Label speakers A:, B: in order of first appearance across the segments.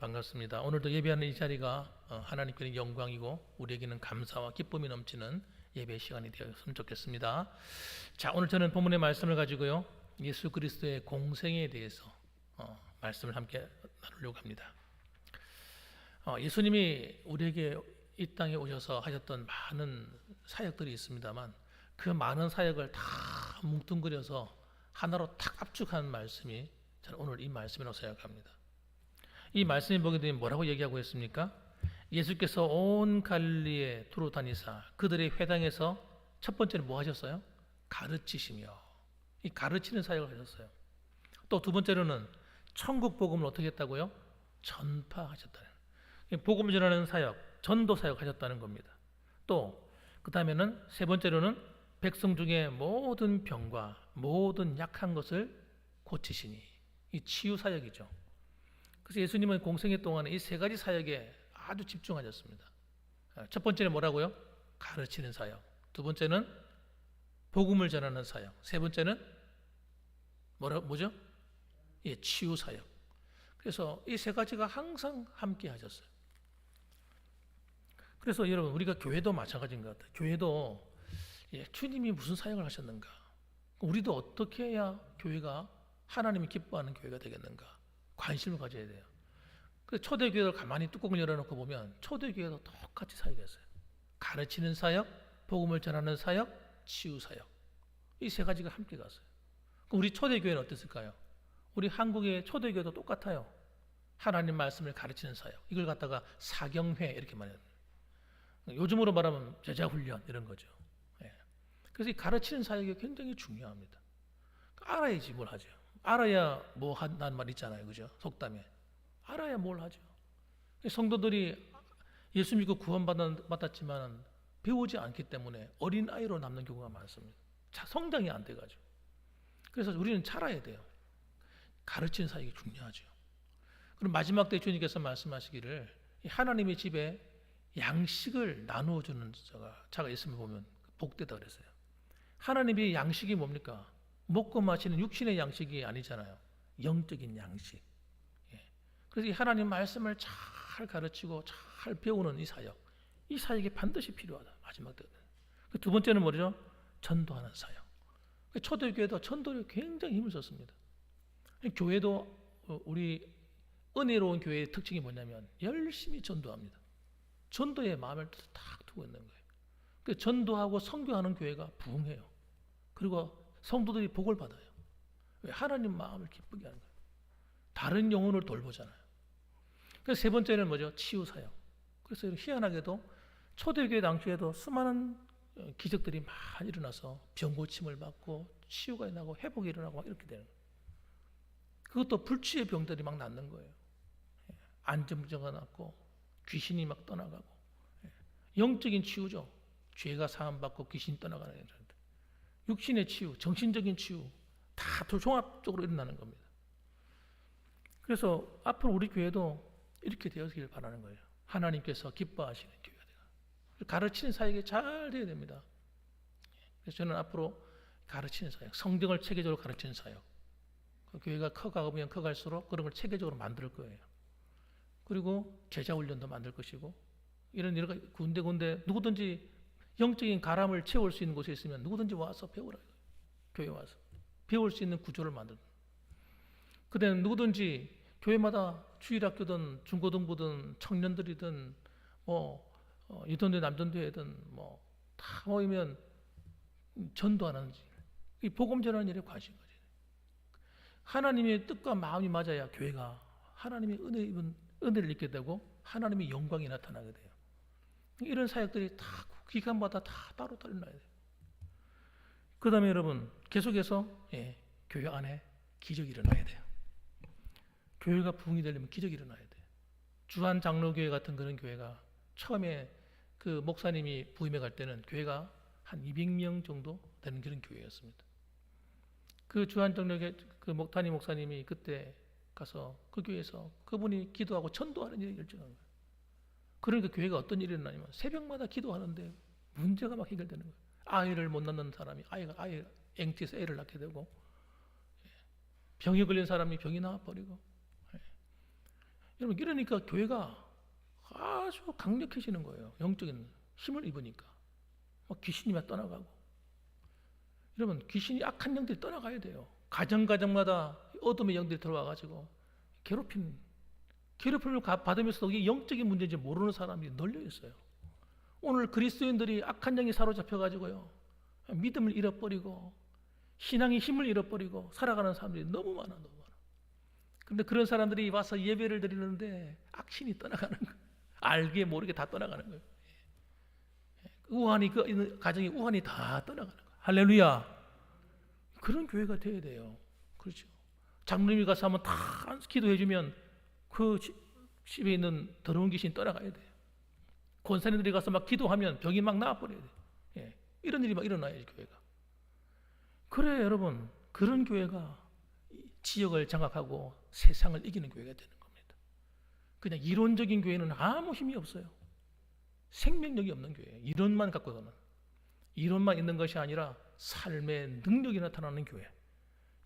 A: 반갑습니다. 오늘도 예배하는 이 자리가 하나님께는 영광이고 우리에게는 감사와 기쁨이 넘치는 예배 시간이 되었으면 좋겠습니다. 자, 오늘 저는 본문의 말씀을 가지고요, 예수 그리스도의 공생에 대해서 말씀을 함께 나누려고 합니다. 예수님이 우리에게 이 땅에 오셔서 하셨던 많은 사역들이 있습니다만, 그 많은 사역을 다 뭉뚱그려서 하나로 탁 압축한 말씀이 저는 오늘 이 말씀이라고 생각합니다. 이 말씀을 보게 되면 뭐라고 얘기하고 있습니까? 예수께서 온 갈릴리에 두루 다니사 그들의 회당에서 첫 번째는 뭐 하셨어요? 가르치시며, 이 가르치는 사역을 하셨어요. 또 두 번째로는 천국 복음을 어떻게 했다고요? 전파하셨다는, 복음을 전하는 사역, 전도 사역 하셨다는 겁니다. 또 그 다음에는 세 번째로는 백성 중에 모든 병과 모든 약한 것을 고치시니, 이 치유 사역이죠. 그래서 예수님은 공생애 동안에 이 세 가지 사역에 아주 집중하셨습니다. 첫 번째는 뭐라고요? 가르치는 사역. 두 번째는 복음을 전하는 사역. 세 번째는 뭐죠? 예, 치유 사역. 그래서 이 세 가지가 항상 함께 하셨어요. 그래서 여러분, 우리가 교회도 마찬가지인 것 같아요. 교회도 주님이 무슨 사역을 하셨는가? 우리도 어떻게 해야 교회가 하나님이 기뻐하는 교회가 되겠는가? 관심을 가져야 돼요. 그래서 초대교회를 가만히 뚜껑을 열어놓고 보면 초대교회도 똑같이 사역했어요. 가르치는 사역, 복음을 전하는 사역, 치유 사역. 이 세 가지가 함께 갔어요. 우리 초대교회는 어땠을까요? 우리 한국의 초대교회도 똑같아요. 하나님 말씀을 가르치는 사역. 이걸 갖다가 사경회 이렇게 말해요. 요즘으로 말하면 제자훈련 이런 거죠. 그래서 이 가르치는 사역이 굉장히 중요합니다. 알아야지 뭘 하죠. 알아야 뭐 한다는 말 있잖아요. 그죠? 속담에. 알아야 뭘 하죠. 성도들이 예수 믿고 구원받았지만 배우지 않기 때문에 어린아이로 남는 경우가 많습니다. 성장이 안 돼가지고. 그래서 우리는 잘 알아야 돼요. 가르치는 사역이 중요하죠. 그럼 마지막 때 주님께서 말씀하시기를, 하나님의 집에 양식을 나누어 주는 자가 있으면 보면 복되다 그랬어요. 하나님의 양식이 뭡니까? 먹고 마시는 육신의 양식이 아니잖아요. 영적인 양식. 그래서 이 하나님 말씀을 잘 가르치고 잘 배우는 이 사역, 이 사역이 반드시 필요하다. 마지막 때는. 두 번째는 뭐죠? 전도하는 사역. 초대교회도 전도를 굉장히 힘을 썼습니다. 교회도 우리 은혜로운 교회의 특징이 뭐냐면 열심히 전도합니다. 전도에 마음을 딱 두고 있는 거예요. 전도하고 선교하는 교회가 부흥해요. 그리고 성도들이 복을 받아요. 왜? 하나님 마음을 기쁘게 하는 거예요. 다른 영혼을 돌보잖아요. 그래서 세 번째는 뭐죠? 치유 사역. 그래서 희한하게도 초대교회 당시에도 수많은 기적들이 많이 일어나서 병 고침을 받고 치유가 일어나고 회복이 일어나고 이렇게 되는 거예요. 그것도 불치의 병들이 막 낫는 거예요. 안정증가 낫고 귀신이 막 떠나가고, 영적인 치유죠. 죄가 사함받고 귀신이 떠나가는 거예요. 육신의 치유, 정신적인 치유 다 종합적으로 일어나는 겁니다. 그래서 앞으로 우리 교회도 이렇게 되었길 바라는 거예요. 하나님께서 기뻐하시는 교회가 되고 가르치는 사역이 잘 되어야 됩니다. 그래서 저는 앞으로 가르치는 사역, 성경을 체계적으로 가르치는 사역, 그 교회가 커가면 커갈수록 그런 걸 체계적으로 만들 거예요. 그리고 제자훈련도 만들 것이고, 이런 여러 가지 군데군데 누구든지 영적인 가람을 채울 수 있는 곳에 있으면 누구든지 와서 배우라. 교회 와서 배울 수 있는 구조를 만든다. 그다음에 누구든지 교회마다 주일학교든 중고등부든 청년들이든 유전대 남전대회든 다 모이면 전도하는 이 복음 전하는 일에 관심 가져야 돼요. 하나님의 뜻과 마음이 맞아야 교회가 하나님의 은혜를 입게 되고 하나님의 영광이 나타나게 돼요. 이런 사역들이 다 기간마다 다 따로 일어나야 돼요. 그 다음에 여러분, 계속해서 교회 안에 기적이 일어나야 돼요. 교회가 부흥이 되려면 기적이 일어나야 돼요. 주한 장로교회 같은 그런 교회가 처음에 그 목사님이 부임해 갈 때는 교회가 한 200명 정도 되는 그런 교회였습니다. 그 주한 장로교회 그 목탄이 목사님이 그때 가서 그 교회에서 그분이 기도하고 전도하는 일을 결정한 거예요. 그러니까 교회가 어떤 일이 일어나냐면 새벽마다 기도하는데 문제가 막 해결되는 거예요. 아이를 못 낳는 사람이 아이 앵티에서 애를 낳게 되고, 병이 걸린 사람이 병이 나와버리고, 여러분 이러니까 교회가 아주 강력해지는 거예요. 영적인 힘을 입으니까 막 귀신이 막 떠나가고. 여러분 귀신이 악한 영들이 떠나가야 돼요. 가정마다 어둠의 영들이 들어와가지고 괴롭힘을 받으면서도 이게 영적인 문제인지 모르는 사람이 널려 있어요. 오늘 그리스도인들이 악한 영이 사로잡혀가지고요, 믿음을 잃어버리고 신앙의 힘을 잃어버리고 살아가는 사람들이 너무 많아. 그런데 그런 사람들이 와서 예배를 드리는데 악신이 떠나가는 거예요. 알게 모르게 다 떠나가는 거예요. 우환이, 그 가정의 우환이 다 떠나가는 거예요. 할렐루야. 그런 교회가 돼야 돼요. 그렇죠. 장로님이 가서 한번 다 기도해주면 그 집에 있는 더러운 귀신이 떠나가야 돼요. 권사님들이 가서 막 기도하면 병이 막 나아버려야 돼요. 예. 이런 일이 막 일어나야지, 교회가. 그래, 여러분. 그런 교회가 지역을 장악하고 세상을 이기는 교회가 되는 겁니다. 그냥 이론적인 교회는 아무 힘이 없어요. 생명력이 없는 교회예요. 이론만 갖고서는. 이론만 있는 것이 아니라 삶의 능력이 나타나는 교회.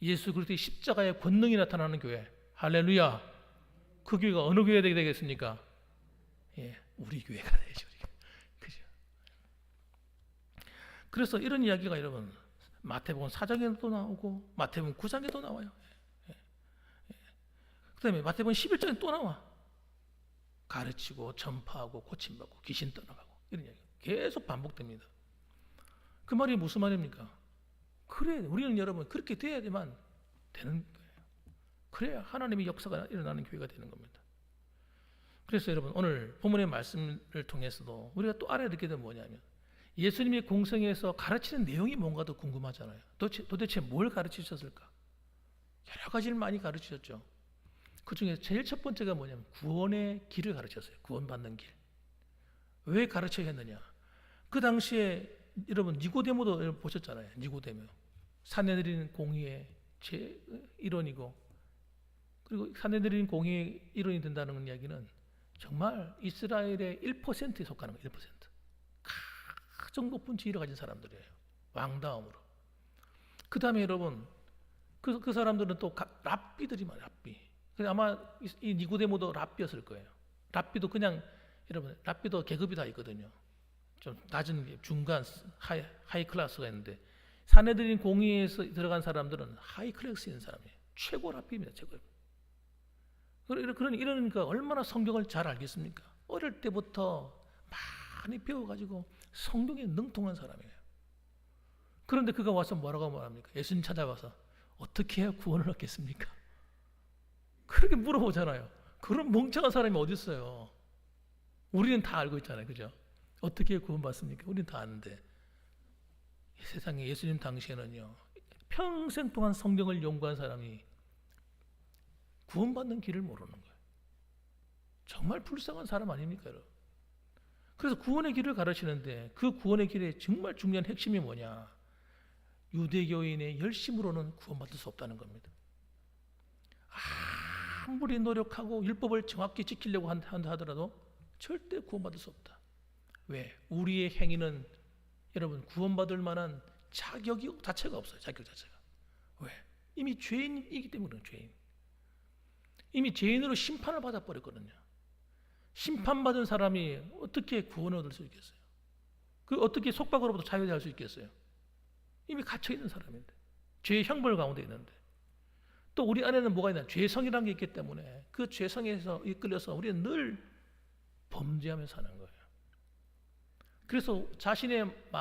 A: 예수 그리스도의 십자가의 권능이 나타나는 교회. 할렐루야. 그 교회가 어느 교회가 되겠습니까? 예, 우리 교회가 되죠. 그죠? 그래서 이런 이야기가 여러분 마태복음 4장에도 나오고 마태복음 9장에도 나와요. 그 다음에 마태복음 11장에 또 나와. 가르치고 전파하고 고침받고 귀신 떠나가고 이런 이야기 계속 반복됩니다. 그 말이 무슨 말입니까? 그래, 우리는 여러분 그렇게 돼야지만 되는 거예요. 그래야 하나님의 역사가 일어나는 교회가 되는 겁니다. 그래서 여러분 오늘 본문의 말씀을 통해서도 우리가 또 알아야 될 게 뭐냐면 예수님이 공생에서 가르치는 내용이 뭔가도 궁금하잖아요. 도대체 뭘 가르치셨을까? 여러 가지를 많이 가르치셨죠. 그 중에 제일 첫 번째가 뭐냐면 구원의 길을 가르쳤어요. 구원받는 길. 왜 가르쳐야 했느냐? 그 당시에 여러분 니고데모도 여러분 보셨잖아요. 니고데모. 산헤드린 공의의 제 일원이고, 그리고 산헤드린 공의의 일원이 된다는 이야기는 정말 이스라엘의 1%에 속하는 거예요. 1%. 가장 높은 지위를 가진 사람들이에요. 왕다움으로. 그 다음에 여러분 그 사람들은 또 랍비들이 많아요. 랍비. 아마 이 니고데모도 랍비였을 거예요. 랍비도 그냥 여러분 랍비도 계급이 다 있거든요. 좀 낮은 중간 하이 클래스가 있는데 산헤드린 공의에서 들어간 사람들은 하이 클래스인 사람이에요. 최고 랍비입니다. 최고. 이러니까 얼마나 성경을 잘 알겠습니까? 어릴 때부터 많이 배워가지고 성경에 능통한 사람이에요. 그런데 그가 와서 뭐라고 말합니까? 예수님 찾아와서 어떻게 해야 구원을 얻겠습니까? 그렇게 물어보잖아요. 그런 멍청한 사람이 어디 있어요? 우리는 다 알고 있잖아요. 그죠? 어떻게 구원받습니까? 우리는 다 아는데 이 세상에 예수님 당시에는요 평생 동안 성경을 연구한 사람이 구원받는 길을 모르는 거예요. 정말 불쌍한 사람 아닙니까, 여러분? 그래서 구원의 길을 가르치는데 그 구원의 길에 정말 중요한 핵심이 뭐냐? 유대교인의 열심으로는 구원받을 수 없다는 겁니다. 아무리 노력하고 율법을 정확히 지키려고 한다 하더라도 절대 구원받을 수 없다. 왜? 우리의 행위는 여러분 구원받을 만한 자격이 자체가 없어요. 자격 자체가. 왜? 이미 죄인이기 때문에 죄인. 이미 죄인으로 심판을 받아버렸거든요. 심판받은 사람이 어떻게 구원을 얻을 수 있겠어요? 그 어떻게 속박으로부터 자유할 수 있겠어요? 이미 갇혀있는 사람인데 죄의 형벌 가운데 있는데 또 우리 안에는 뭐가 있나? 죄성이라는 게 있기 때문에 그 죄성에서 이끌려서 우리는 늘 범죄하며 사는 거예요. 그래서 자신의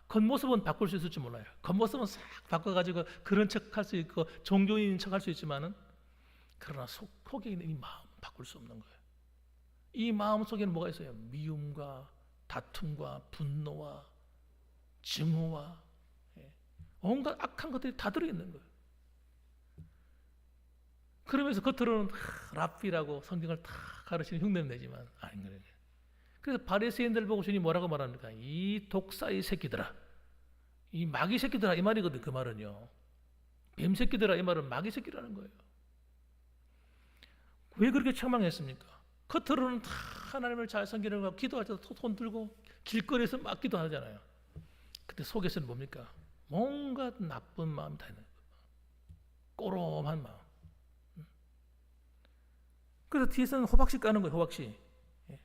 A: 겉모습은 바꿀 수 있을지 몰라요. 겉모습은 싹 바꿔가지고 그런 척할 수 있고 종교인인 척할 수 있지만은 그러나 속에 있는 이 마음 바꿀 수 없는 거예요. 이 마음 속에는 뭐가 있어요? 미움과 다툼과 분노와 증오와 온갖 악한 것들이 다 들어있는 거예요. 그러면서 겉으로는 랍비라고 성경을 다 가르치는 흉내를 내지만 아닌 거예요. 그래서 바리새인들 보고 주님이 뭐라고 말합니까? 이 독사의 새끼들아, 이 마귀 새끼들아 이 말이거든. 그 말은요. 뱀 새끼들아 이 말은 마귀 새끼라는 거예요. 왜 그렇게 책망했습니까? 겉으로는 다 하나님을 잘 섬기는 거 기도할 때도 손 들고 길거리에서 막 기도하잖아요. 근데 속에서는 뭡니까? 뭔가 나쁜 마음이 다 있는 거예요. 꼬롬한 마음. 그래서 뒤에서는 호박씨 까는 거예요. 호박씨. 예.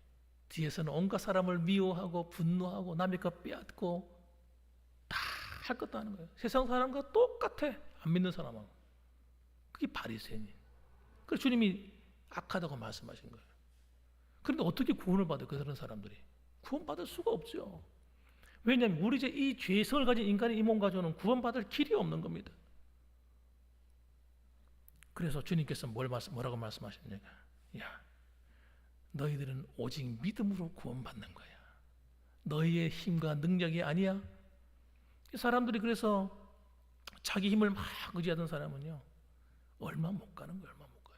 A: 뒤에서는 온갖 사람을 미워하고 분노하고 남의 것 빼앗고 다 할 것도 하는 거예요. 세상 사람과 똑같아. 안 믿는 사람하고. 그게 바리새인이에요. 그래서 주님이 악하다고 말씀하신 거예요. 그런데 어떻게 구원을 받아요? 그런 사람들이 구원받을 수가 없죠. 왜냐하면 우리 이제 이 죄성을 가진 인간의 이 몸 가지고는 구원받을 길이 없는 겁니다. 그래서 주님께서 뭐라고 말씀하셨냐면, 야, 너희들은 오직 믿음으로 구원받는 거야. 너희의 힘과 능력이 아니야. 사람들이 그래서 자기 힘을 막 의지하던 사람은요, 얼마 못 가는 거예요. 얼마 못 가요.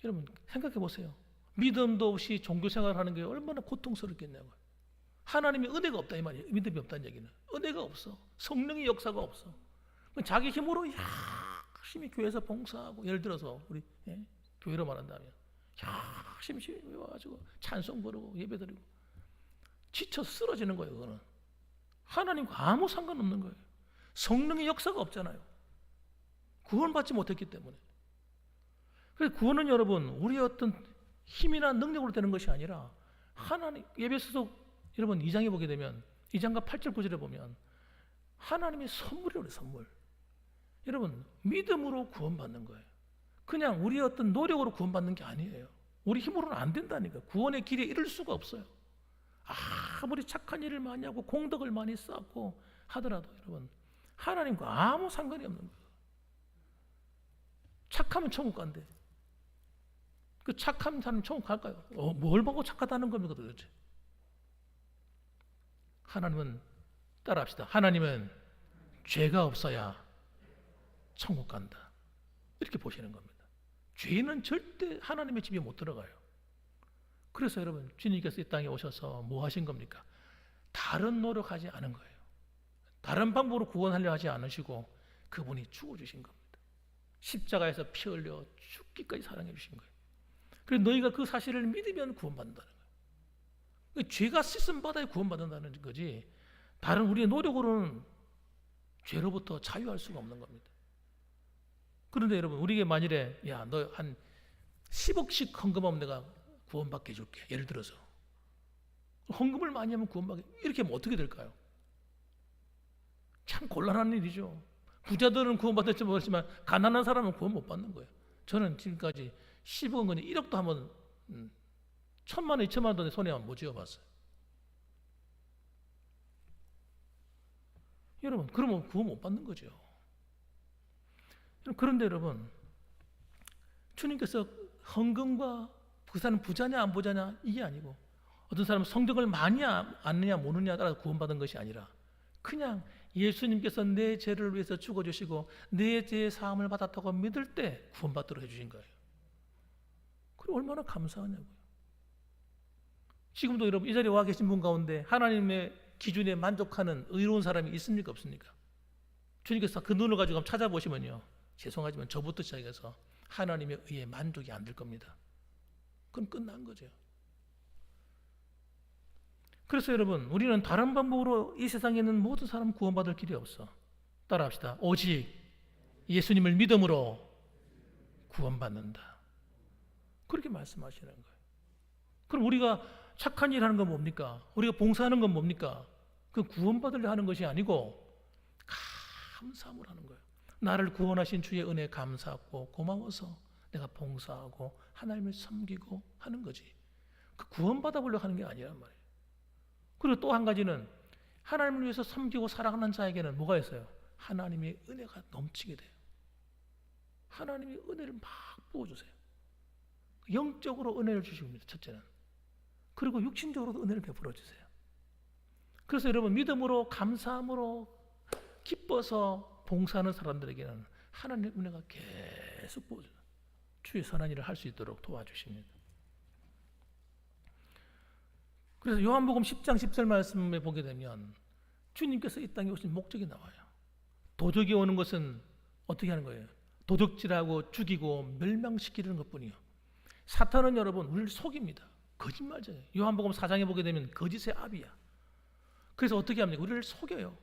A: 여러분 생각해 보세요. 믿음도 없이 종교 생활을 하는 게 얼마나 고통스럽겠냐고요. 하나님의 은혜가 없다 이 말이에요. 믿음이 없다는 얘기는 은혜가 없어. 성령의 역사가 없어. 자기 힘으로 열심히 교회에서 봉사하고, 예를 들어서 우리 교회로 말한다면 열심히 와가지고 찬송 부르고 예배드리고 지쳐서 쓰러지는 거예요. 그거는 하나님과 아무 상관없는 거예요. 성령의 역사가 없잖아요. 구원받지 못했기 때문에. 그래서 구원은 여러분 우리의 어떤 힘이나 능력으로 되는 것이 아니라 하나님, 에베소서 여러분 2장에 보게 되면 2장과 8절 9절에 보면 하나님의 선물이에요. 선물. 여러분 믿음으로 구원받는 거예요. 그냥 우리의 어떤 노력으로 구원받는 게 아니에요. 우리 힘으로는 안 된다니까. 구원의 길에 이를 수가 없어요. 아무리 착한 일을 많이 하고 공덕을 많이 쌓고 하더라도 여러분 하나님과 아무 상관이 없는 거예요. 착하면 천국 간대. 그 착한 사람 천국 갈까요? 뭘 보고 착하다는 겁니까 도대체? 하나님은 따라합시다. 하나님은 죄가 없어야 천국 간다. 이렇게 보시는 겁니다. 죄는 절대 하나님의 집에 못 들어가요. 그래서 여러분 주님께서 이 땅에 오셔서 뭐 하신 겁니까? 다른 노력하지 않은 거예요. 다른 방법으로 구원하려 하지 않으시고 그분이 죽어주신 겁니다. 십자가에서 피 흘려 죽기까지 사랑해 주신 거예요. 그래서 너희가 그 사실을 믿으면 구원받는다는 거예요. 죄가 씻음 받아야 구원받는다는 거지 다른 우리의 노력으로는 죄로부터 자유할 수가 없는 겁니다. 그런데 여러분 우리에게 만일에 야 너 한 10억씩 헌금하면 내가 구원받게 해줄게. 예를 들어서 헌금을 많이 하면 구원받게, 이렇게 하면 어떻게 될까요? 참 곤란한 일이죠. 부자들은 구원받을지 모르지만 가난한 사람은 구원 못 받는 거예요. 저는 지금까지 10억 원이 1억도 한번 1,000만 원, 2천만 원의 손에 못 쥐어봤어요. 여러분 그러면 구원 못 받는 거죠. 그런데 여러분 주님께서 헌금과 그 사람은 부자냐 안 부자냐 이게 아니고 어떤 사람은 성경을 많이 아느냐 모르느냐에 따라 구원받은 것이 아니라 그냥 예수님께서 내 죄를 위해서 죽어주시고 내 죄의 사함을 받았다고 믿을 때 구원받도록 해주신 거예요. 그럼 얼마나 감사하냐고요. 지금도 여러분 이 자리에 와 계신 분 가운데 하나님의 기준에 만족하는 의로운 사람이 있습니까 없습니까? 주님께서 그 눈을 가지고 한번 찾아보시면요, 죄송하지만 저부터 시작해서 하나님의 의에 만족이 안 될 겁니다. 그럼 끝난 거죠. 그래서 여러분 우리는 다른 방법으로 이 세상에 있는 모든 사람 구원받을 길이 없어. 따라합시다. 오직 예수님을 믿음으로 구원받는다. 그렇게 말씀하시는 거예요. 그럼 우리가 착한 일 하는 건 뭡니까? 우리가 봉사하는 건 뭡니까? 그 구원받으려 하는 것이 아니고 감사함을 하는 거예요. 나를 구원하신 주의 은혜에 감사하고 고마워서 내가 봉사하고 하나님을 섬기고 하는 거지. 그 구원받아 보려고 하는 게 아니란 말이에요. 그리고 또 한 가지는 하나님을 위해서 섬기고 사랑하는 자에게는 뭐가 있어요? 하나님의 은혜가 넘치게 돼요. 하나님의 은혜를 막 부어주세요. 영적으로 은혜를 주십니다. 첫째는. 그리고 육신적으로도 은혜를 베풀어 주세요. 그래서 여러분 믿음으로 감사함으로 기뻐서 봉사하는 사람들에게는 하나님의 은혜가 계속 부어줘요. 주의 선한 일을 할 수 있도록 도와주십니다. 그래서 요한복음 10장 10절 말씀에 보게 되면 주님께서 이 땅에 오신 목적이 나와요. 도적이 오는 것은 어떻게 하는 거예요? 도적질하고 죽이고 멸망시키는 것뿐이요. 사탄은 여러분 우리를 속입니다. 거짓말이에요. 요한복음 4장에 보게 되면 거짓의 아비야. 그래서 어떻게 합니까? 우리를 속여요.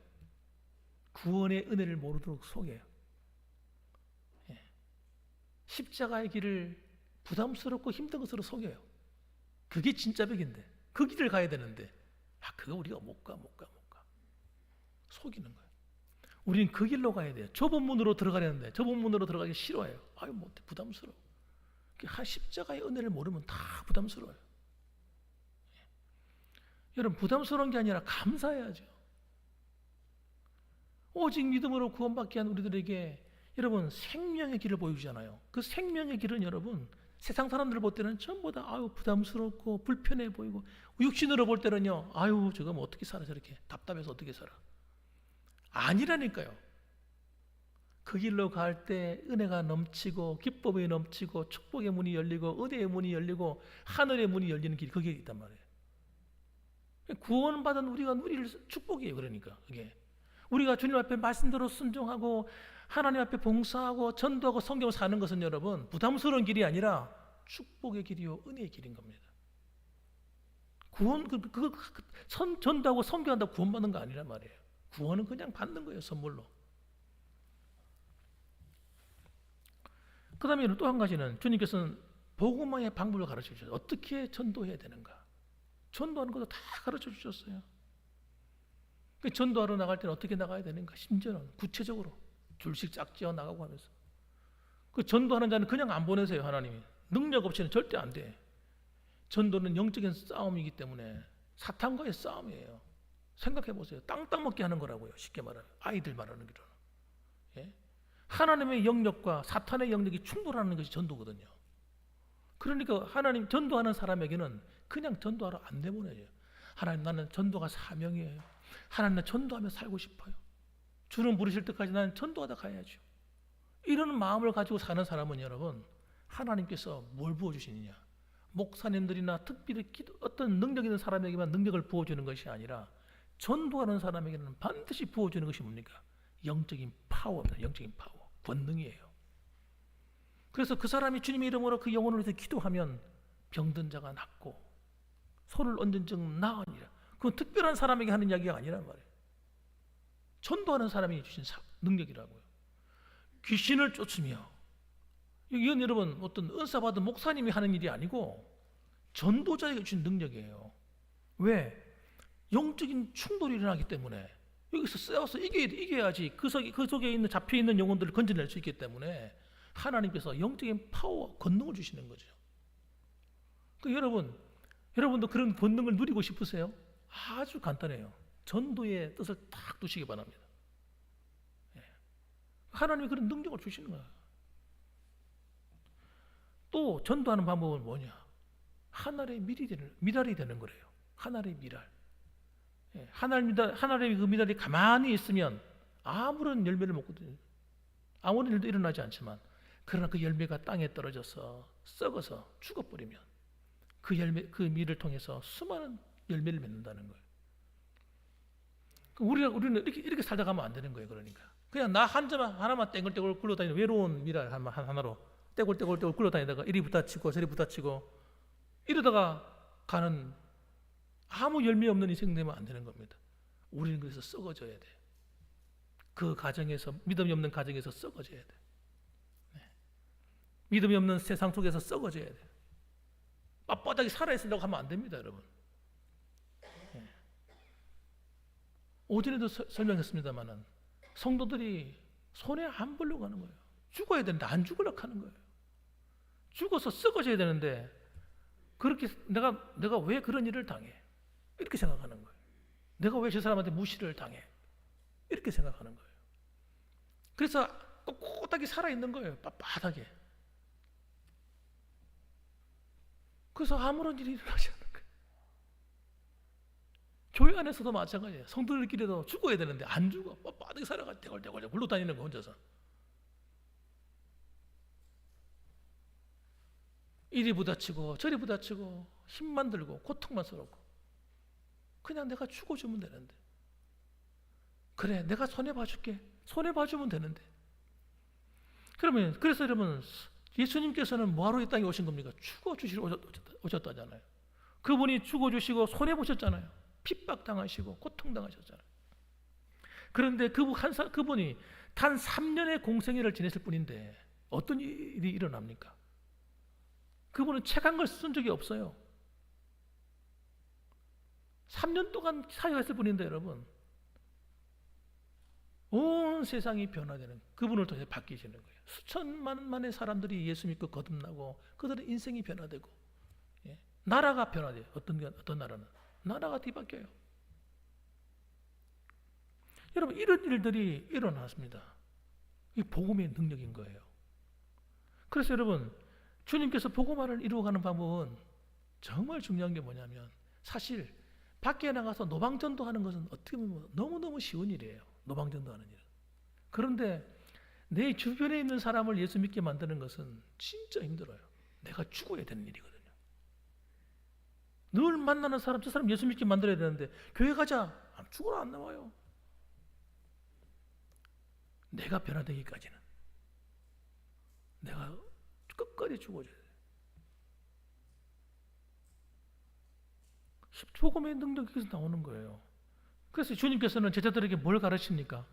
A: 구원의 은혜를 모르도록 속여요. 십자가의 길을 부담스럽고 힘든 것으로 속여요. 그게 진짜 벽인데, 그 길을 가야 되는데, 그거 우리가 못 가. 속이는 거예요. 우리는 그 길로 가야 돼요. 좁은 문으로 들어가려는데 좁은 문으로 들어가기 싫어해요. 못해, 부담스러워. 십자가의 은혜를 모르면 다 부담스러워요. 여러분, 부담스러운 게 아니라 감사해야죠. 오직 믿음으로 구원받게 한 우리들에게 여러분 생명의 길을 보여주잖아요. 그 생명의 길은 여러분 세상 사람들 볼 때는 전부 다 부담스럽고 불편해 보이고, 육신으로 볼 때는요, 저거 뭐 어떻게 살아, 저렇게 답답해서 어떻게 살아. 아니라니까요. 그 길로 갈 때 은혜가 넘치고 기쁨이 넘치고 축복의 문이 열리고 은혜의 문이 열리고 하늘의 문이 열리는 길이 거기에 있단 말이에요. 구원받은 우리가 누릴 축복이에요. 그러니까 그게 우리가 주님 앞에 말씀대로 순종하고 하나님 앞에 봉사하고 전도하고 성경을 사는 것은 여러분 부담스러운 길이 아니라 축복의 길이요 은혜의 길인 겁니다. 구원 전도하고 선교한다고 구원받는 거 아니란 말이에요. 구원은 그냥 받는 거예요, 선물로. 그 다음에 또 한 가지는 주님께서는 복음화의 방법을 가르쳐 주셨어요. 어떻게 전도해야 되는가. 전도하는 것도 다 가르쳐 주셨어요. 전도하러 나갈 때는 어떻게 나가야 되는가. 심지어는 구체적으로 줄씩 짝지어 나가고 하면서. 그 전도하는 자는 그냥 안 보내세요, 하나님이. 능력 없이는 절대 안 돼. 전도는 영적인 싸움이기 때문에 사탄과의 싸움이에요. 생각해 보세요. 땅 먹게 하는 거라고요. 쉽게 말하면 아이들 말하는 기로는. 예? 하나님의 영역과 사탄의 영역이 충돌하는 것이 전도거든요. 그러니까 하나님 전도하는 사람에게는 그냥 전도하러 안 내보내요. 하나님, 나는 전도가 사명이에요. 하나님, 나 전도하며 살고 싶어요. 주는 부르실 때까지 나는 전도하다 가야죠. 이런 마음을 가지고 사는 사람은 여러분 하나님께서 뭘 부어주시느냐. 목사님들이나 특별히 어떤 능력 있는 사람에게만 능력을 부어주는 것이 아니라 전도하는 사람에게는 반드시 부어주는 것이 뭡니까? 영적인 파워입니다. 영적인 파워, 권능이에요. 그래서 그 사람이 주님의 이름으로 그 영혼을 위해서 기도하면 병든 자가 낫고 손을 얹은 즉 나으니라. 그건 특별한 사람에게 하는 이야기가 아니란 말이에요. 전도하는 사람이 주신 능력이라고요. 귀신을 쫓으며, 이건 여러분 어떤 은사 받은 목사님이 하는 일이 아니고 전도자에게 주신 능력이에요. 왜? 영적인 충돌이 일어나기 때문에 여기서 싸워서 이겨야지 그 속에 있는 잡혀있는 영혼들을 건져낼 수 있기 때문에 하나님께서 영적인 파워, 권능을 주시는 거죠. 여러분도 그런 권능을 누리고 싶으세요? 아주 간단해요. 전도의 뜻을 딱 두시기 바랍니다. 하나님이 그런 능력을 주시는 거예요. 또 전도하는 방법은 뭐냐? 하늘의 미랄이 되는 거래요. 하늘의 미랄. 하늘의 그 미랄이 가만히 있으면 아무런 열매를 먹거든요. 아무런 일도 일어나지 않지만, 그러나 그 열매가 땅에 떨어져서 썩어서 죽어버리면 그 밀을 통해서 수많은 열매를 맺는다는 거예요. 우리는 이렇게 살다 가면 안 되는 거예요. 그러니까 그냥 나 하나만 땡글땡글 굴러다니는 외로운 미랄 하나로 떼굴떼굴 굴러다니다가 이리 부딪히고 저리 부딪히고 이러다가 가는 아무 열매 없는 인생 되면 안 되는 겁니다. 우리는 그래서 썩어져야 돼. 그 가정에서, 믿음이 없는 가정에서 썩어져야 돼. 믿음이 없는 세상 속에서 썩어져야 돼. 빳빳하게 살아있으려고 하면 안 됩니다, 여러분. 오전에도 설명했습니다만은 성도들이 손에 안 보려고 하는 거예요. 죽어야 되는데 안 죽으려고 하는 거예요. 죽어서 썩어져야 되는데 그렇게 내가 왜 그런 일을 당해? 이렇게 생각하는 거예요. 내가 왜 저 사람한테 무시를 당해? 이렇게 생각하는 거예요. 그래서 꼿꼿하게 살아있는 거예요. 빳빳하게. 그래서 아무런 일이 일어나지 않는 거예요. 교회 안에서도 마찬가지예요. 성도들끼리도 죽어야 되는데 안 죽어. 빳빳하게 살아가지고 대걸대걸 굴러다니는 거 혼자서. 이리 부딪히고 저리 부딪히고 힘만 들고 고통만 스럽고 그냥 내가 죽어주면 되는데, 그래 내가 손해봐줄게, 손해봐주면 되는데. 그래서 여러분 예수님께서는 뭐하러 이 땅에 오신 겁니까? 죽어주시러 오셨다잖아요. 그분이 죽어주시고 손해보셨잖아요. 핍박당하시고 고통당하셨잖아요. 그런데 그분이 단 3년의 공생애를 지냈을 뿐인데 어떤 일이 일어납니까? 그분은 책 한 걸 쓴 적이 없어요. 3년 동안 사역했을 뿐인데 여러분, 온 세상이 변화되는, 그분을 통해 바뀌시는 거예요. 수천만의 사람들이 예수 믿고 거듭나고 그들의 인생이 변화되고, 예, 나라가 변화돼요. 어떤 나라는 나라가 뒤바뀌어요. 여러분, 이런 일들이 일어났습니다. 이 복음의 능력인 거예요. 그래서 여러분, 주님께서 복음화를 이루어가는 방법은 정말 중요한 게 뭐냐면, 사실 밖에 나가서 노방전도하는 것은 어떻게 보면 너무너무 쉬운 일이에요. 노방전도하는 일은. 그런데 내 주변에 있는 사람을 예수 믿게 만드는 것은 진짜 힘들어요. 내가 죽어야 되는 일이거든요. 늘 만나는 사람, 저 사람 예수 믿게 만들어야 되는데, 교회 가자, 죽어라 안 나와요. 내가 변화되기까지는 내가 끝까지 죽어줘야 돼요. 복음의 능력이 여기서 나오는 거예요. 그래서 주님께서는 제자들에게 뭘 가르칩니까?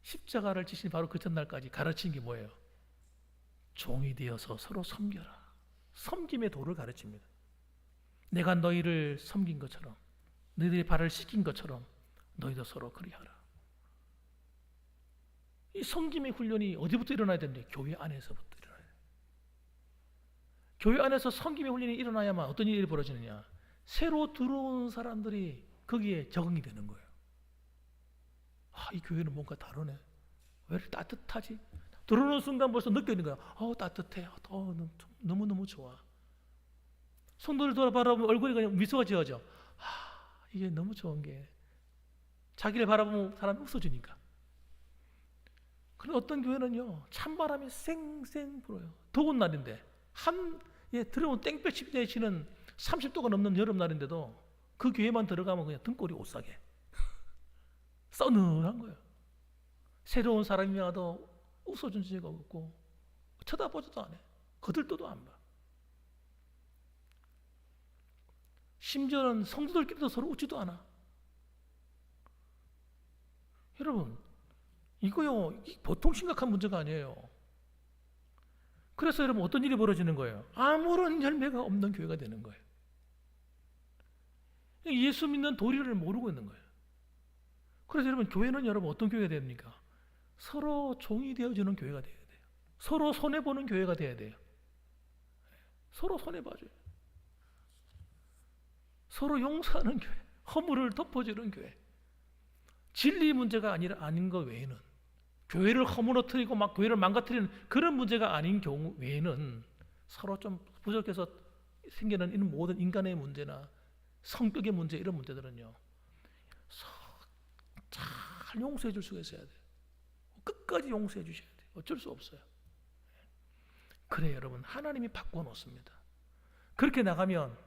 A: 십자가를 지신 바로 그 전날까지 가르친 게 뭐예요? 종이 되어서 서로 섬겨라. 섬김의 도를 가르칩니다. 내가 너희를 섬긴 것처럼, 너희들의 발을 씻긴 것처럼 너희도 서로 그리하라. 이 섬김의 훈련이 어디부터 일어나야 되는데? 교회 안에서부터 일어나야 돼요. 교회 안에서 섬김의 훈련이 일어나야만 어떤 일이 벌어지느냐? 새로 들어온 사람들이 거기에 적응이 되는 거예요. 이 교회는 뭔가 다르네. 왜 이렇게 따뜻하지? 들어오는 순간 벌써 느끼는 거야. 따뜻해. 너무너무 좋아. 성도를 바라보면 얼굴이 그냥 미소가 지어져. 이게 너무 좋은 게, 자기를 바라보면 사람이 웃어주니까. 그런데 어떤 교회는요, 찬바람이 쌩쌩 불어요. 더운 날인데, 들어온 땡볕이 내치는 30도가 넘는 여름날인데도 그 교회만 들어가면 그냥 등골이 오싹해. 서늘한 거예요. 새로운 사람이 와도 웃어준 적이 없고, 쳐다보지도 안 해. 거들떠도 안 봐. 심지어는 성도들끼리도 서로 웃지도 않아. 여러분, 이거요, 보통 심각한 문제가 아니에요. 그래서 여러분, 어떤 일이 벌어지는 거예요? 아무런 열매가 없는 교회가 되는 거예요. 예수 믿는 도리를 모르고 있는 거예요. 그래서 여러분, 교회는 여러분 어떤 교회가 됩니까? 서로 종이 되어주는 교회가 되어야 돼요. 서로 손해보는 교회가 되어야 돼요. 서로 손해봐줘요. 서로 용서하는 교회, 허물을 덮어주는 교회. 진리 문제가 아닌 것 외에는, 교회를 허물어뜨리고 막 교회를 망가뜨리는 그런 문제가 아닌 경우 외에는, 서로 좀 부족해서 생기는 이런 모든 인간의 문제나 성격의 문제, 이런 문제들은요, 잘 용서해 줄 수가 있어야 돼요. 끝까지 용서해 주셔야 돼요. 어쩔 수 없어요. 그래 여러분, 하나님이 바꿔놓습니다. 그렇게 나가면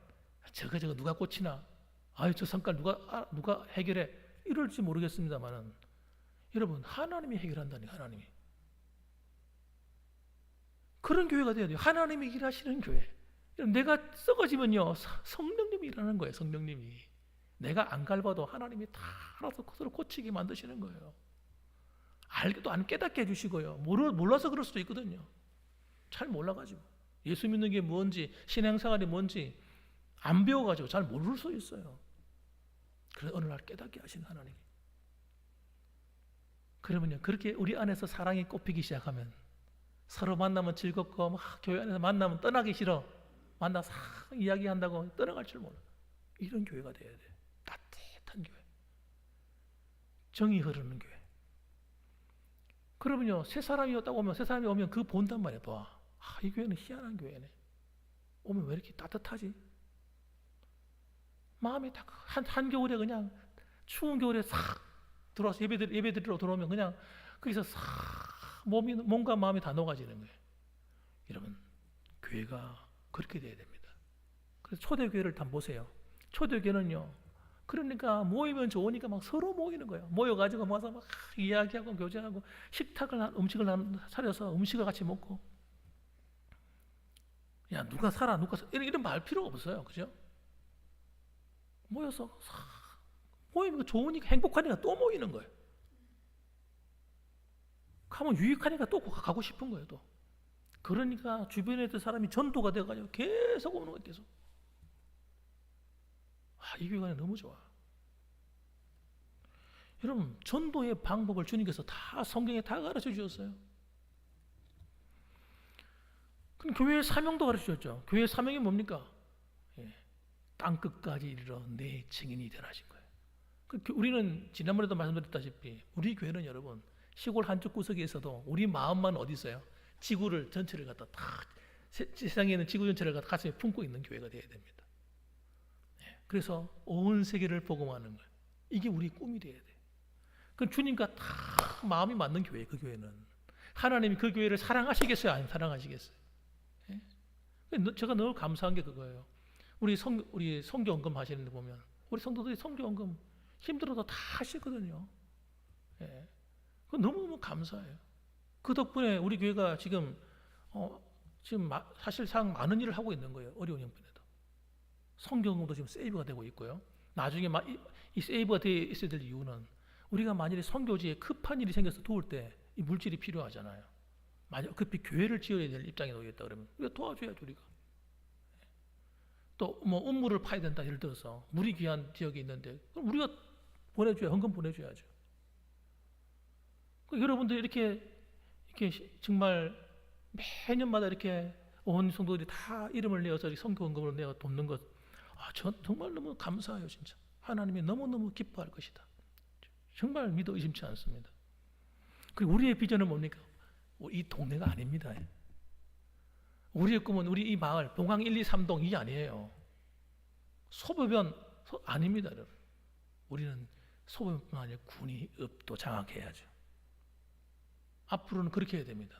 A: 저거 누가 고치나, 저 성깔 누가 해결해, 이럴지 모르겠습니다만은, 여러분, 하나님이 해결한다니까. 하나님이. 그런 교회가 돼야 돼요. 하나님이 일하시는 교회. 내가 썩어지면요, 성령님이 일하는 거예요. 성령님이. 내가 안 갈봐도 하나님이 다 알아서 그대로 고치게 만드시는 거예요. 알기도 안 깨닫게 해주시고요. 몰라서 그럴 수도 있거든요. 잘 몰라가지고, 예수 믿는 게 뭔지, 신앙생활이 뭔지 안 배워가지고 잘 모를 수 있어요. 그래서 어느 날 깨닫게 하시는 하나님이. 그러면요, 그렇게 우리 안에서 사랑이 꽃피기 시작하면, 서로 만나면 즐겁고, 교회 안에서 만나면 떠나기 싫어, 만나서 이야기한다고 떠나갈 줄 몰라. 이런 교회가 돼야 돼. 따뜻한 교회, 정이 흐르는 교회. 그러면요, 새 사람이 오면 그 본단 말이야. 봐, 이 교회는 희한한 교회네. 오면 왜 이렇게 따뜻하지? 마음이 딱 한겨울에 그냥 추운 겨울에 싹 들어와서 예배 드리러 들어오면 그냥 거기서 싹 몸과 마음이 다 녹아지는 거예요. 여러분, 교회가 그렇게 돼야 됩니다. 그래서 초대교회를 다 보세요. 초대교회는요, 그러니까 모이면 좋으니까 막 서로 모이는 거예요. 모여가지고 와서 막 이야기하고 교제하고, 음식을 차려서 음식을 같이 먹고, 야 누가 살아 이런 말 필요가 없어요. 그죠? 모여서 모이면 좋으니까, 행복하니까 또 모이는 거예요. 가면 유익하니까 또 가고 싶은 거예요. 또 그러니까 주변에 있던 사람이 전도가 돼가지고 계속 오는 거예요. 계속. 이 교회가 너무 좋아. 여러분, 전도의 방법을 주님께서 다 성경에 다 가르쳐 주셨어요. 그럼 교회의 사명도 가르쳐 주셨죠. 교회의 사명이 뭡니까? 땅끝까지 이르러 내 증인이 되라 하신 거예요. 우리는 지난번에도 말씀드렸다시피 우리 교회는 여러분 시골 한쪽 구석에 있어도 우리 마음만 어디 있어요? 지구를 전체를 갖다 다 세상에 있는 지구 전체를 갖다 가슴에 품고 있는 교회가 되어야 됩니다. 그래서 온 세계를 복음하는 거예요. 이게 우리 꿈이 되어야 돼. 그 주님과 다 마음이 맞는 교회, 그 교회는 하나님이 그 교회를 사랑하시겠어요? 아니면 사랑하시겠어요? 제가 늘 감사한 게 그거예요. 우리 선교 헌금 하시는 데 보면 우리 성도들이 선교 헌금 힘들어도 다 하시거든요. 그 너무너무 감사해요. 그 덕분에 우리 교회가 지금 사실상 많은 일을 하고 있는 거예요. 어려운 형편에도. 선교 헌금도 지금 세이브가 되고 있고요. 나중에 이 세이브가 되어 있어야 될 이유는 우리가 만일에 선교지에 급한 일이 생겨서 도울 때 이 물질이 필요하잖아요. 만약 급히 교회를 지어야 될 입장에 놓였다 그러면 우리가 도와줘야죠. 우리가. 또 뭐 음물을 파야 된다 예를 들어서 물이 귀한 지역에 있는데 그럼 우리가 헌금 보내줘야죠. 여러분들 이렇게 정말 매년마다 이렇게 온 성도들이 다 이름을 내어서 선교 헌금을 내어 돕는 것, 전 정말 너무 감사해요. 진짜 하나님이 너무너무 기뻐할 것이다. 정말 믿어 의심치 않습니다. 그리고 우리의 비전은 뭡니까? 이 동네가 아닙니다. 우리의 꿈은 우리 이 마을 봉황 1, 2, 3동 이 아니에요. 소변 아닙니다. 여러분. 우리는 소변뿐만 아니라 군이 읍도 장악해야죠. 앞으로는 그렇게 해야 됩니다.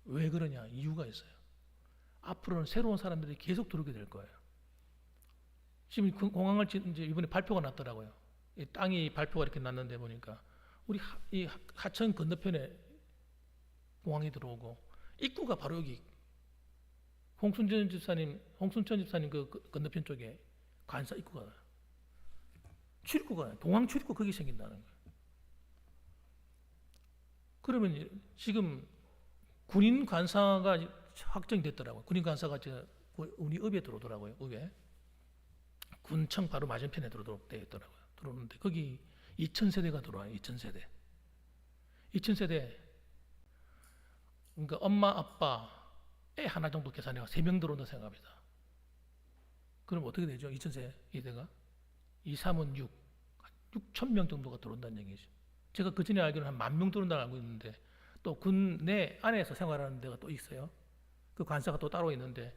A: 왜 그러냐? 이유가 있어요. 앞으로는 새로운 사람들이 계속 들어오게 될 거예요. 지금 공항을 이제 이번에 발표가 났더라고요. 이 땅이 발표가 이렇게 났는데 보니까 우리 이 하천 건너편에 공항이 들어오고 입구가 바로 여기 홍순천 집사님 그 건너편 쪽에 관사 입구가 출입구가 동항 출입구 거기 생긴다는 거예요. 그러면 지금 군인 관사가 확정됐더라고요. 군인 관사가 우리 읍에 들어오더라고요. 읍에 군청 바로 맞은편에 들어오더라고요. 들어오는데 거기 2000세대가 들어와요. 2000세대. 2000세대. 그러니까 엄마, 아빠, 애 하나 정도 계산해가 3명 들어온다 생각합니다. 그럼 어떻게 되죠? 2000세대가 2, 3은 6, 6,000명 정도가 들어온다는 얘기죠. 제가 그 전에 알기로는 한 10,000명 들어온다고 알고 있는데 또 군 내 안에서 생활하는 데가 또 있어요. 그 관사가 또 따로 있는데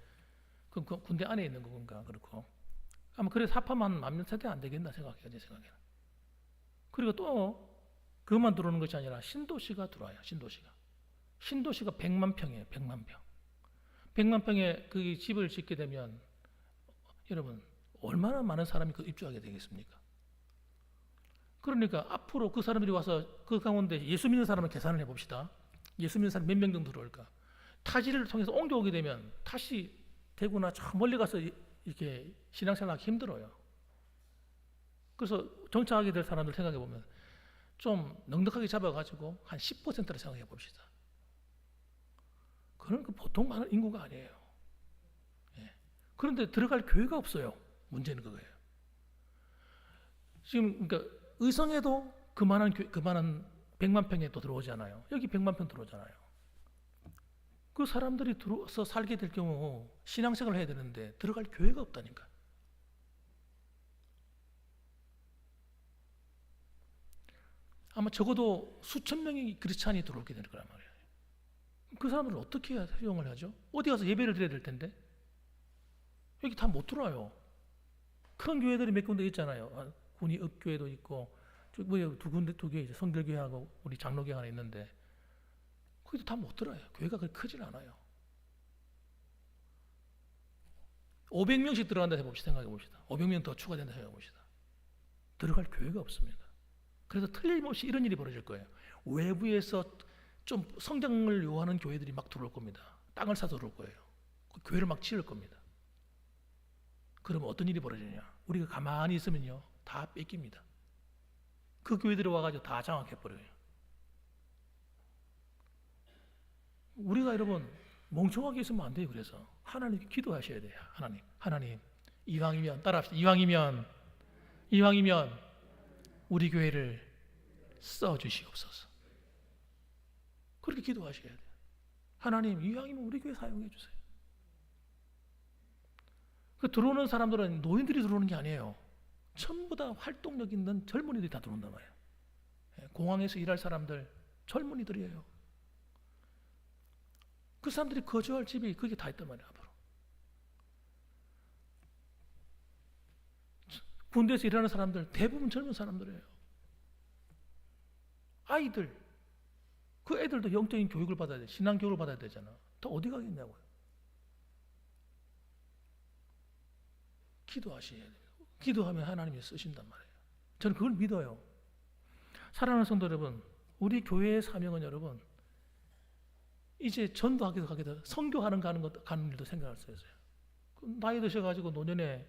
A: 그 군대 안에 있는 건가 그렇고 아마 그래서 합하면 한 10,000 세대 안 되겠나 생각해요. 제 생각에는. 그리고 또 그것만 들어오는 것이 아니라 신도시가 들어와요. 신도시가 100만 평이에요. 100만 평. 100만 평에 그 집을 짓게 되면 여러분 얼마나 많은 사람이 그 입주하게 되겠습니까? 그러니까 앞으로 그 사람들이 와서 그 가운데 예수 믿는 사람을 계산을 해봅시다. 예수 믿는 사람 몇 명 정도 들어올까? 타지를 통해서 옮겨오게 되면 다시 대구나 저 멀리 가서 이렇게 신앙생활하기 힘들어요. 그래서 정착하게 될 사람들 생각해 보면 좀 넉넉하게 잡아가지고 한 10%를 생각해 봅시다. 그런 그 보통 많은 인구가 아니에요. 그런데 들어갈 교회가 없어요. 문제는 그거예요. 지금 그러니까 의성에도 그만한 100만 평에 또 들어오잖아요. 여기 100만 평 들어오잖아요. 그 사람들이 들어와서 살게 될 경우 신앙생활을 해야 되는데 들어갈 교회가 없다니까. 아마 적어도 수천 명이 크리스찬이 들어오게 될 거란 말이에요. 그 사람들을 어떻게 활용을 하죠? 어디 가서 예배를 드려야 될 텐데 여기 다 못 들어와요. 큰 교회들이 몇 군데 있잖아요. 군이 읍교회도 있고 두 개 이제 성결교회하고 우리 장로교회 하나 있는데 거기도 다 못 들어요. 교회가 그렇게 크진 않아요. 500명씩 들어간다 해봅시다. 생각해 봅시다. 500명 더 추가된다 생각해 봅시다. 들어갈 교회가 없습니다. 그래서 틀림없이 이런 일이 벌어질 거예요. 외부에서 좀 성장을 요하는 교회들이 막 들어올 겁니다. 땅을 사서 들어올 거예요. 그 교회를 막 지을 겁니다. 그러면 어떤 일이 벌어지냐? 우리가 가만히 있으면요, 다 뺏깁니다. 그 교회들이 와가지고 다 장악해버려요. 우리가 여러분 멍청하게 있으면 안 돼요. 그래서 하나님께 기도하셔야 돼요. 하나님 이왕이면 따라합시다. 이왕이면 우리 교회를 써주시옵소서. 그렇게 기도하셔야 돼요. 하나님 이왕이면 우리 교회 사용해 주세요. 그 들어오는 사람들은 노인들이 들어오는 게 아니에요. 전부 다 활동력 있는 젊은이들이 다 들어온단 말이에요. 공항에서 일할 사람들 젊은이들이에요. 그 사람들이 거주할 집이 그게 다 있단 말이에요. 앞으로 군대에서 일하는 사람들 대부분 젊은 사람들이에요. 아이들, 그 애들도 영적인 교육을 받아야 돼. 신앙 교육을 받아야 되잖아. 더 어디 가겠냐고요. 기도하셔야 돼요. 기도하면 하나님이 쓰신단 말이에요. 저는 그걸 믿어요. 사랑하는 성도 여러분, 우리 교회의 사명은 여러분 이제 전도하기도 가기도 선교하는 가는 일도 생각할 수 있어요. 나이 드셔가지고 노년에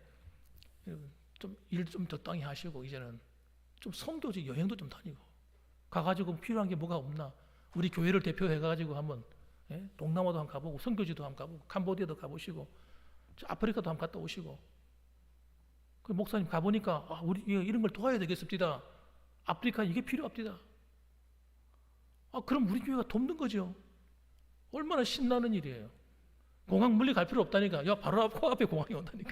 A: 일 좀 적당히 하시고 이제는 좀 선교지 여행도 좀 다니고 가가지고 필요한 게 뭐가 없나 우리 교회를 대표해가지고 한번 동남아도 한번 가보고 선교지도 한번 가보고 캄보디아도 가보시고 아프리카도 한번 갔다 오시고 그 목사님 가보니까 우리 이런 걸 도와야 되겠습니다. 아프리카 이게 필요합니다. 그럼 우리 교회가 돕는 거죠. 얼마나 신나는 일이에요. 공항 멀리 갈 필요 없다니까. 야 바로 앞에 공항이 온다니까.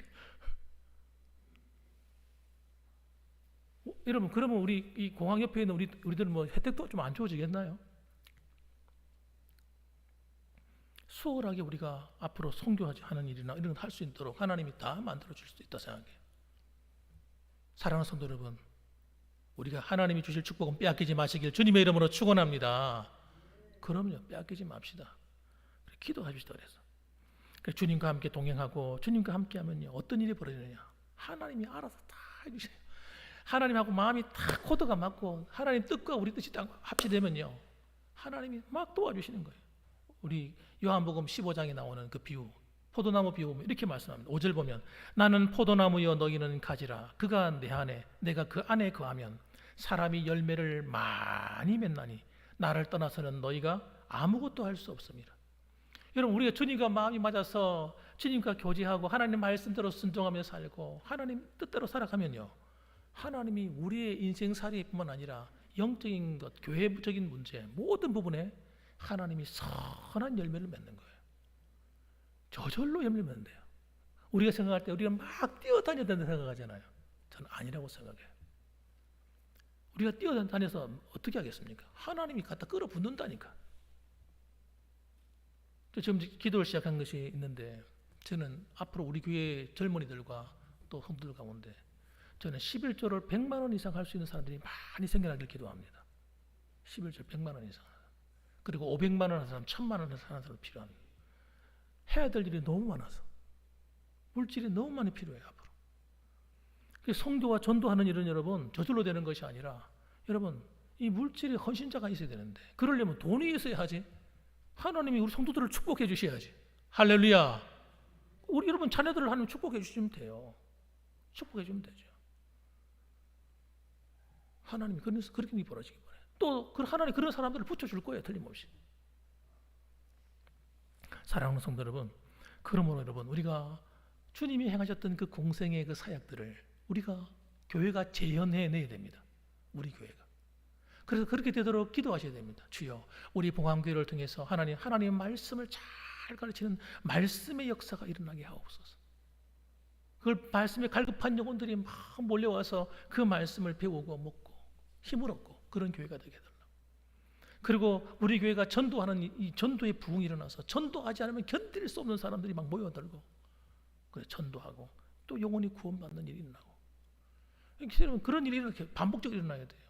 A: 여러분 그러면 우리 이 공항 옆에 있는 우리들은 뭐 혜택도 좀 안 주어지겠나요? 수월하게 우리가 앞으로 선교하는 일이나 이런 걸 할 수 있도록 하나님이 다 만들어 줄 수 있다 생각해요. 사랑하는 성도 여러분, 우리가 하나님이 주실 축복은 빼앗기지 마시길 주님의 이름으로 축원합니다. 그럼요, 빼앗기지 맙시다. 기도하십시다. 그래서 주님과 함께 동행하고 주님과 함께하면요 어떤 일이 벌어지느냐? 하나님이 알아서 다 해주세요. 하나님하고 마음이 다 코드가 맞고 하나님 뜻과 우리 뜻이 딱 합치되면요 하나님이 막 도와주시는 거예요. 우리 요한복음 15장에 나오는 그 비유, 포도나무 비유 보면 이렇게 말씀합니다. 5절 보면 나는 포도나무여 너희는 가지라. 그가 내 안에 내가 그 안에 거하면 사람이 열매를 많이 맺나니 나를 떠나서는 너희가 아무것도 할 수 없습니다. 여러분 우리가 주님과 마음이 맞아서 주님과 교제하고 하나님 말씀대로 순종하며 살고 하나님 뜻대로 살아가면요 하나님이 우리의 인생살이뿐만 아니라 영적인 것, 교회적인 문제 모든 부분에 하나님이 선한 열매를 맺는 거예요. 저절로 열매를 맺는데요. 우리가 생각할 때 우리가 막 뛰어다녀야 된다고 생각하잖아요. 저는 아니라고 생각해요. 우리가 뛰어다녀서 어떻게 하겠습니까? 하나님이 갖다 끌어붙는다니까. 지금 기도를 시작한 것이 있는데 저는 앞으로 우리 교회 젊은이들과 또 성도들 가운데 저는 11조를 100만 원 이상 할 수 있는 사람들이 많이 생겨나길 기도합니다. 11조 100만 원 이상. 그리고 500만 원 하는 사람, 1000만 원 하는 사람 필요합니다. 해야 될 일이 너무 많아서 물질이 너무 많이 필요해요. 앞으로 성교와 전도하는 일은 여러분 저절로 되는 것이 아니라 여러분 이 물질의 헌신자가 있어야 되는데 그러려면 돈이 있어야 하지. 하나님이 우리 성도들을 축복해 주셔야지. 할렐루야. 우리 여러분 자녀들을 하나님 축복해 주시면 돼요. 축복해 주면 되죠. 하나님이 그래서 그렇게 벌어지기 바라요. 또 하나님 그런 사람들을 붙여줄 거예요. 틀림없이. 사랑하는 성도 여러분, 그러므로 여러분 우리가 주님이 행하셨던 그 공생의 그 사역들을 우리가 교회가 재현해내야 됩니다. 우리 교회가. 그래서 그렇게 되도록 기도하셔야 됩니다. 주여, 우리 봉황교회를 통해서 하나님의 말씀을 잘 가르치는 말씀의 역사가 일어나게 하옵소서. 그걸 말씀에 갈급한 영혼들이 막 몰려와서 그 말씀을 배우고 먹고 힘을 얻고 그런 교회가 되게 해달라고. 그리고 우리 교회가 전도하는 이 전도의 부흥이 일어나서 전도하지 않으면 견딜 수 없는 사람들이 막 모여들고 그래서 전도하고 또 영혼이 구원받는 일이 일어나고 그런 일이 이렇게 반복적으로 일어나야 돼요.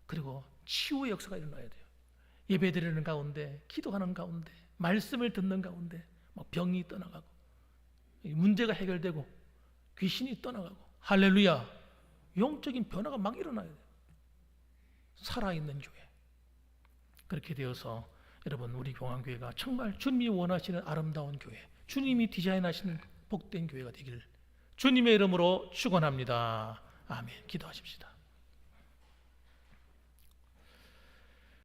A: 그리고 치유의 역사가 일어나야 돼요. 예배드리는 가운데 기도하는 가운데 말씀을 듣는 가운데 막 병이 떠나가고 문제가 해결되고 귀신이 떠나가고 할렐루야 영적인 변화가 막 일어나야 돼요. 살아있는 교회. 그렇게 되어서 여러분 우리 봉황교회가 정말 주님이 원하시는 아름다운 교회 주님이 디자인하시는 복된 교회가 되기를 주님의 이름으로 축원합니다. 아멘. 기도하십시다.